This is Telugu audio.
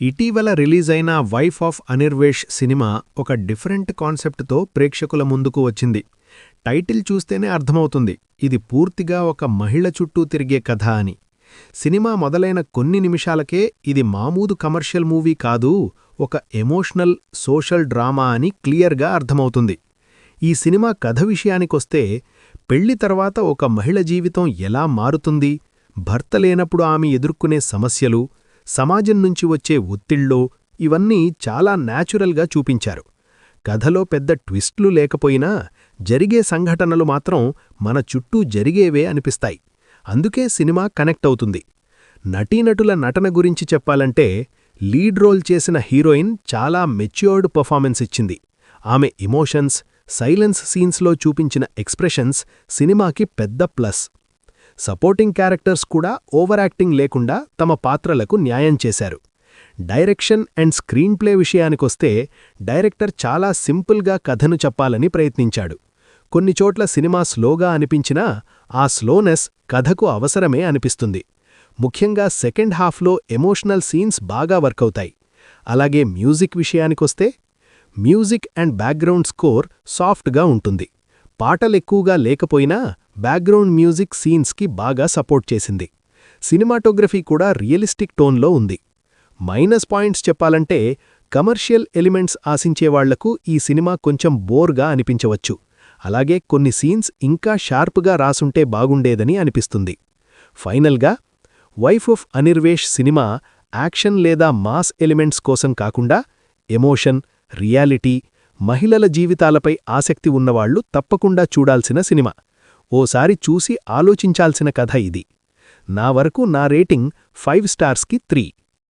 ఇటీవల రిలీజైన వైఫ్ ఆఫ్ అనిర్వేష్ సినిమా ఒక డిఫరెంట్ కాన్సెప్ట్తో ప్రేక్షకుల ముందుకు వచ్చింది. టైటిల్ చూస్తేనే అర్థమవుతుంది ఇది పూర్తిగా ఒక మహిళ చుట్టూ తిరిగే కథ అని. సినిమా మొదలైన కొన్ని నిమిషాలకే ఇది మామూలు కమర్షియల్ మూవీ కాదు, ఒక ఎమోషనల్ సోషల్ డ్రామా అని క్లియర్గా అర్థమవుతుంది. ఈ సినిమా కథ విషయానికొస్తే, పెళ్లి తర్వాత ఒక మహిళ జీవితం ఎలా మారుతుంది, భర్త లేనప్పుడు ఆమె ఎదుర్కొనే సమస్యలు, సమాజం నుంచి వచ్చే ఒత్తిళ్ళో, ఇవన్నీ చాలా న్యాచురల్గా చూపించారు. కథలో పెద్ద ట్విస్ట్లు లేకపోయినా జరిగే సంఘటనలు మాత్రం మన చుట్టూ జరిగేవే అనిపిస్తాయి. అందుకే సినిమా కనెక్ట్ అవుతుంది. నటీనటుల నటన గురించి చెప్పాలంటే, లీడ్ రోల్ చేసిన హీరోయిన్ చాలా మెచ్యూర్డ్ పర్ఫార్మెన్స్ ఇచ్చింది. ఆమె ఎమోషన్స్, సైలెన్స్ సీన్స్లో చూపించిన ఎక్స్ప్రెషన్స్ సినిమాకి పెద్ద ప్లస్. సపోర్టింగ్ క్యారెక్టర్స్ కూడా ఓవర్ యాక్టింగ్ లేకుండా తమ పాత్రలకు న్యాయం చేశారు. డైరెక్షన్ అండ్ స్క్రీన్ ప్లే విషయానికొస్తే, డైరెక్టర్ చాలా సింపుల్గా కథను చెప్పాలని ప్రయత్నించాడు. కొన్ని చోట్ల సినిమా స్లోగా అనిపించినా ఆ స్లోనెస్ కథకు అవసరమే అనిపిస్తుంది. ముఖ్యంగా సెకండ్ హాఫ్లో ఎమోషనల్ సీన్స్ బాగా వర్కవుతాయి. అలాగే మ్యూజిక్ విషయానికొస్తే, మ్యూజిక్ అండ్ బ్యాక్గ్రౌండ్ స్కోర్ సాఫ్ట్గా ఉంటుంది. పాటలెక్కువగా లేకపోయినా బ్యాక్గ్రౌండ్ మ్యూజిక్ సీన్స్కి బాగా సపోర్ట్ చేసింది. సినిమాటోగ్రఫీ కూడా రియలిస్టిక్ టోన్లో ఉంది. మైనస్ పాయింట్స్ చెప్పాలంటే, కమర్షియల్ ఎలిమెంట్స్ ఆశించేవాళ్లకు ఈ సినిమా కొంచెం బోర్గా అనిపించవచ్చు. అలాగే కొన్ని సీన్స్ ఇంకా షార్ప్గా రాసుంటే బాగుండేదని అనిపిస్తుంది. ఫైనల్గా, వైఫ్ ఆఫ్ అనిర్వేష్ సినిమా యాక్షన్ లేదా మాస్ ఎలిమెంట్స్ కోసం కాకుండా ఎమోషన్, రియాలిటీ, మహిళల జీవితాలపై ఆసక్తి ఉన్నవాళ్లు తప్పకుండా చూడాల్సిన సినిమా. ఓసారి చూసి ఆలోచించాల్సిన కథ ఇది. నా వరకు నా రేటింగ్ 5 స్టార్స్కి 3.